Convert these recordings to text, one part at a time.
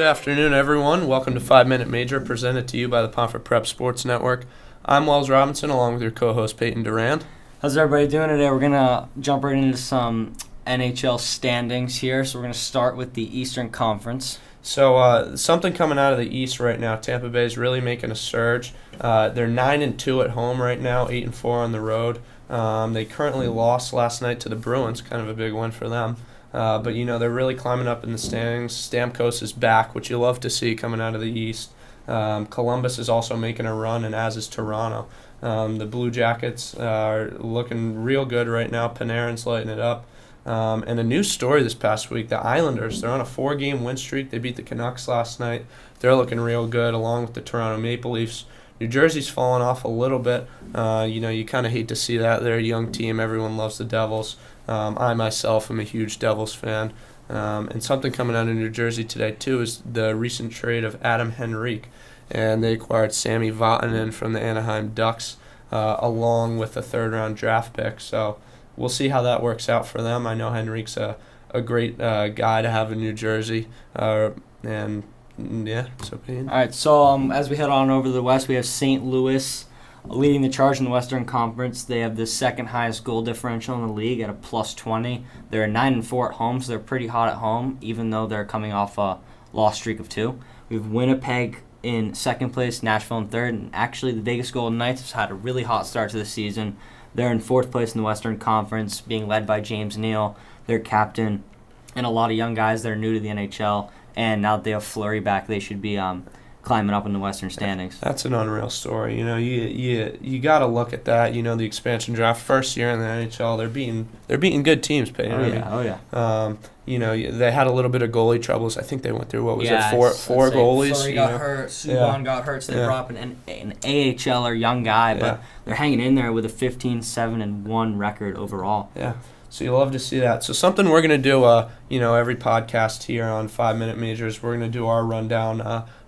afternoon, everyone. Welcome to 5 Minute Major, presented to you by the Pomfret Prep Sports Network. I'm Wells Robinson, along with your co-host Peyton Durand. How's everybody doing today? We're going to jump right into some NHL standings here. So we're going to start with the Eastern Conference. So something coming out of the East right now. Tampa Bay is really making a surge. They're 9-2 at home right now, 8-4 on the road. They currently lost last night to the Bruins, kind of a big win for them. But, they're really climbing up in the standings. Stamkos is back, which you love to see coming out of the East. Columbus is also making a run, and as is Toronto. The Blue Jackets are looking real good right now. Panarin's lighting it up. And a new story this past week, the Islanders, they're on a 4-game win streak. They beat the Canucks last night. They're looking real good, along with the Toronto Maple Leafs. New Jersey's fallen off a little bit. You kind of hate to see that. They're a young team. Everyone loves the Devils. I myself am a huge Devils fan. And something coming out of New Jersey today, too, is the recent trade of Adam Henrique. And they acquired Sami Vatanen from the Anaheim Ducks, along with a third-round draft pick. So we'll see how that works out for them. I know Henrique's a great guy to have in New Jersey. Yeah, so Payne. All right, so as we head on over to the West, we have St. Louis leading the charge in the Western Conference. They have the second highest goal differential in the league at a +20. They're 9-4 at home, so they're pretty hot at home, even though they're coming off a loss streak of 2. We have Winnipeg in second place, Nashville in third, and actually the Vegas Golden Knights have had a really hot start to the season. They're in fourth place in the Western Conference, being led by James Neal, their captain, and a lot of young guys that are new to the NHL. And now that they have Fleury back, they should be climbing up in the Western standings. That's an unreal story. You got to look at that. The expansion draft, first year in the NHL, they're beating good teams. Payne. Oh yeah. They had a little bit of goalie troubles. I think they went through four goalies. Fleury got hurt, Subban got hurt, so they brought up an AHL young guy, but they're hanging in there with a 15-7-1 record overall. Yeah. So you love to see that. So something we're going to do, every podcast here on 5 Minute Majors, we're going to do our rundown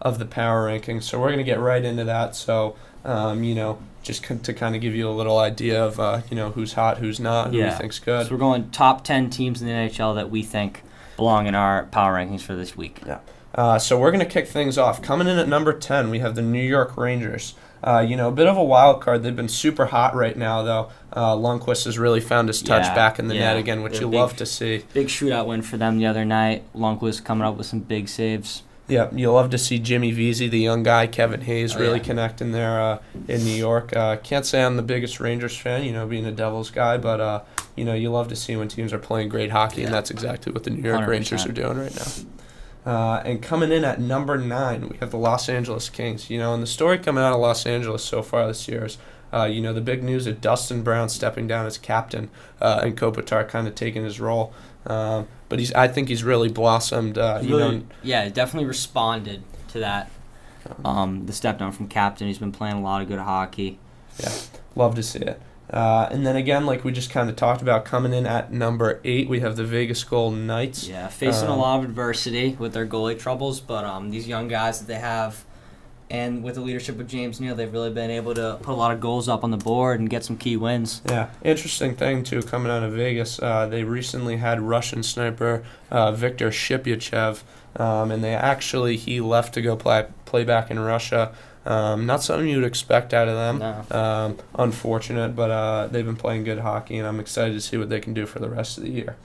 of the power rankings. So we're going to get right into that. So, just to kind of give you a little idea of, who's hot, who's not, who we think's good. So we're going top 10 teams in the NHL that we think belong in our power rankings for this week. Yeah. So we're going to kick things off. Coming in at number 10, we have the New York Rangers. A bit of a wild card. They've been super hot right now, though. Lundqvist has really found his touch back in the net again, which you love to see. Big shootout win for them the other night. Lundqvist coming up with some big saves. Yeah, you love to see Jimmy Vesey, the young guy, Kevin Hayes really connecting there in New York. Can't say I'm the biggest Rangers fan, being a Devils guy, but, you love to see when teams are playing great hockey, and that's exactly what the New York 100%. Rangers are doing right now. And coming in at number 9, we have the Los Angeles Kings. And the story coming out of Los Angeles so far this year is, the big news of Dustin Brown stepping down as captain and Kopitar kind of taking his role. But I think he's really blossomed. Definitely responded to that. The step down from captain. He's been playing a lot of good hockey. Yeah, love to see it. And then again, like we just kind of talked about, coming in at number 8, we have the Vegas Golden Knights. Yeah, facing a lot of adversity with their goalie troubles, but these young guys that they have, and with the leadership of James Neal, they've really been able to put a lot of goals up on the board and get some key wins. Yeah, interesting thing, too, coming out of Vegas, they recently had Russian sniper Viktor Shipyachev, and he left to go play back in Russia. Not something you'd expect out of them. No. Unfortunate, but they've been playing good hockey, and I'm excited to see what they can do for the rest of the year.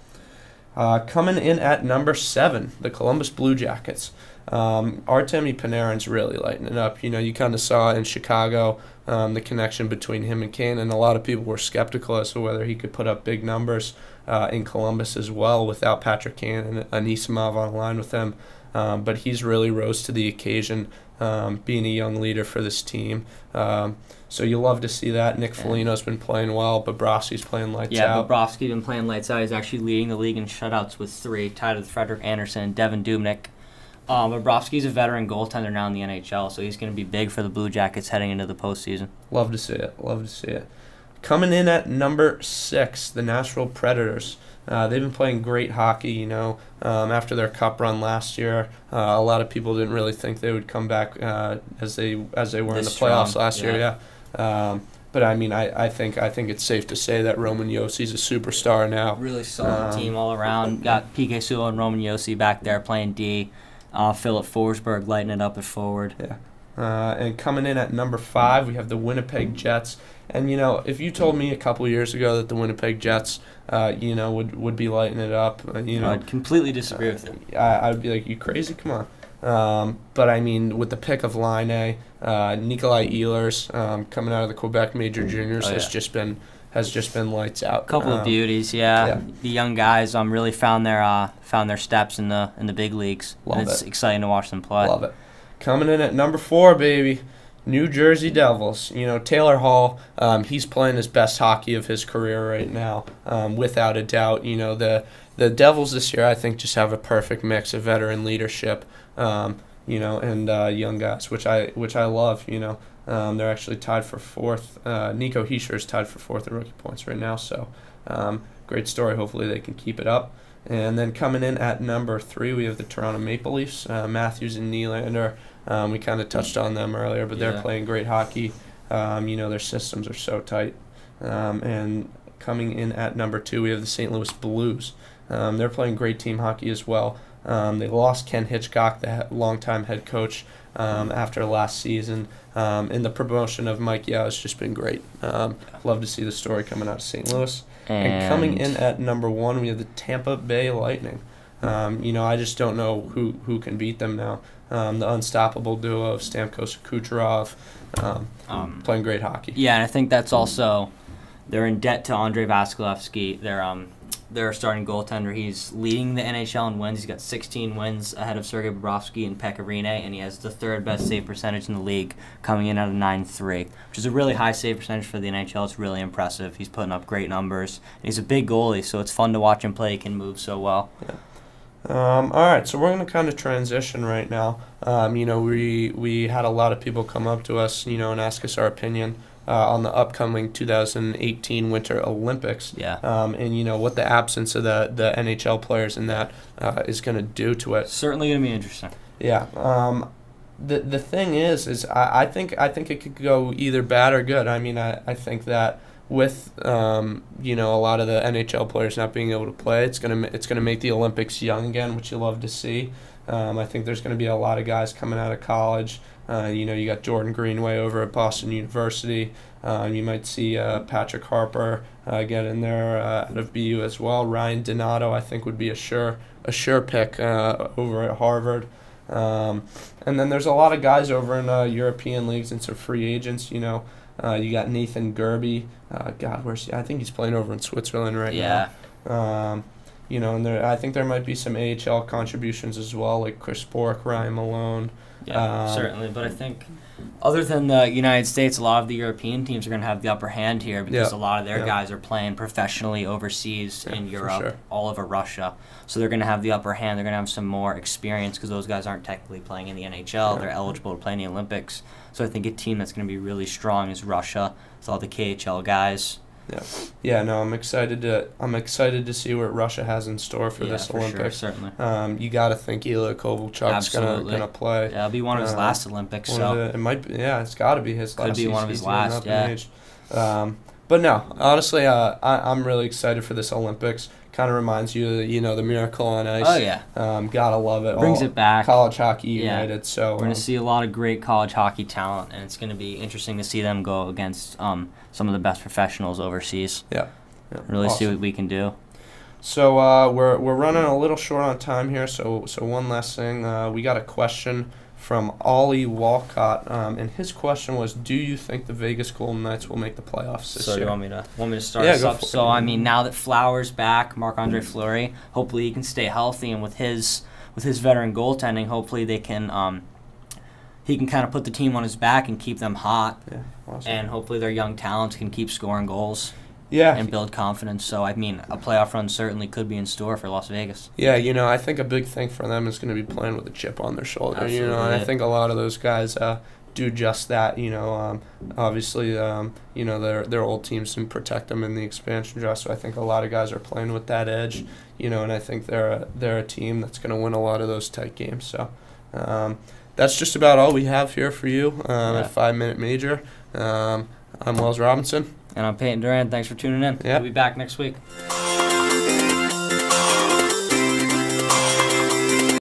Coming in at number 7, the Columbus Blue Jackets. Artemi Panarin's really lighting it up. You kind of saw in Chicago the connection between him and Kane, and a lot of people were skeptical as to whether he could put up big numbers in Columbus as well without Patrick Kane and Anisimov on the line with him. But he's really rose to the occasion, being a young leader for this team. So you love to see that. Nick Foligno's been playing well. Bobrovsky's playing lights out. Yeah, Bobrovsky's been playing lights out. He's actually leading the league in shutouts with 3, tied with Frederik Andersen and Devin Dubnyk. Bobrovsky's a veteran goaltender now in the NHL, so he's going to be big for the Blue Jackets heading into the postseason. Love to see it. Coming in at number 6, the Nashville Predators. They've been playing great hockey, after their cup run last year. A lot of people didn't really think they would come back as they were in the playoffs last year. But I think it's safe to say that Roman Jossi's a superstar now. Really solid team all around. Got PK Subban and Roman Josi back there playing D. Philip Forsberg lighting it up at forward. Yeah. And coming in at number 5, we have the Winnipeg Jets. And, if you told me a couple years ago that the Winnipeg Jets, would be lighting it up, I'd completely disagree with you. I would be like, you crazy? Come on. But, I mean, with the pick of Line A, Nikolai Ehlers coming out of the Quebec Major Juniors has just been lights out. Couple of beauties, yeah. The young guys really found their steps in the big leagues. It's exciting to watch them play. Love it. Coming in at number 4, baby, New Jersey Devils. Taylor Hall, he's playing his best hockey of his career right now, without a doubt. The Devils this year, I think, just have a perfect mix of veteran leadership, and young guys, which I love. They're actually tied for 4th. Nico Hischier is tied for 4th in rookie points right now. So, great story. Hopefully they can keep it up. And then coming in at number 3, we have the Toronto Maple Leafs, Matthews and Nylander. We kind of touched on them earlier, but they're playing great hockey. Their systems are so tight. And coming in at number 2, we have the St. Louis Blues. They're playing great team hockey as well. They lost Ken Hitchcock, the longtime head coach, after last season. And the promotion of Mike Yao has just been great. Love to see the story coming out of St. Louis. And coming in at number 1, we have the Tampa Bay Lightning. I just don't know who can beat them now. The unstoppable duo of Stamkos and Kucherov, playing great hockey. Yeah, and I think that's also they're in debt to Andrei Vasilevsky. Their starting goaltender. He's leading the NHL in wins. He's got 16 wins ahead of Sergei Bobrovsky and Pekka Rinne, and he has the 3rd best save percentage in the league, coming in at a 9.3, which is a really high save percentage for the NHL. It's really impressive. He's putting up great numbers. And he's a big goalie, so it's fun to watch him play. He can move so well. Yeah. All right, so we're going to kind of transition right now. We had a lot of people come up to us, and ask us our opinion on the upcoming 2018 Winter Olympics. Yeah. And what the absence of the NHL players in that is going to do to it. Certainly going to be interesting. Yeah. The thing is I think it could go either bad or good. I mean, I think that with a lot of the NHL players not being able to play, it's gonna make the Olympics young again, which you love to see. I think there's going to be a lot of guys coming out of college. You got Jordan Greenway over at Boston University. You might see Patrick Harper get in there out of BU as well. Ryan Donato, I think, would be a sure pick over at Harvard. And then there's a lot of guys over in European leagues and some free agents. You got Nathan Gerby. Where's he? I think he's playing over in Switzerland right now. And I think there might be some AHL contributions as well, like Chris Bork, Ryan Malone. Yeah, certainly. But I think other than the United States, a lot of the European teams are going to have the upper hand here because a lot of their guys are playing professionally overseas in Europe, all over Russia. So they're going to have the upper hand. They're going to have some more experience because those guys aren't technically playing in the NHL. They're eligible to play in the Olympics. So I think a team that's going to be really strong is Russia. It's all the KHL guys. No, I'm excited to see what Russia has in store for this Olympics. Sure, certainly. You got to think Ilya Kovalchuk's gonna play. Yeah, it'll be one of his last Olympics. It might be. Yeah, it's got to be his last. Could be one of his last. Yeah. But no, honestly, I'm really excited for this Olympics. Kind of reminds you of the Miracle on Ice. Oh yeah. Gotta love it. Brings it back. College hockey united. So we're gonna see a lot of great college hockey talent, and it's gonna be interesting to see them go against some of the best professionals overseas. Yeah. Really awesome. See what we can do. So we're running a little short on time here. So one last thing, we got a question from Ollie Walcott, and his question was, do you think the Vegas Golden Knights will make the playoffs this year? So you want me to start us up? So I mean, now that Fleury's back, Marc-Andre Fleury, hopefully he can stay healthy, and with his veteran goaltending, hopefully they can he can kind of put the team on his back and keep them hot. Yeah, awesome. And hopefully their young talents can keep scoring goals. Yeah. And build confidence. So, I mean, a playoff run certainly could be in store for Las Vegas. Yeah, I think a big thing for them is going to be playing with a chip on their shoulder. Absolutely. And I think a lot of those guys do just that. Obviously, their old teams can protect them in the expansion draft. So I think a lot of guys are playing with that edge. And I think they're a team that's going to win a lot of those tight games. So that's just about all we have here for you at 5 Minute Major. I'm Wells Robinson. And I'm Peyton Durant. Thanks for tuning in. Yep. We'll be back next week.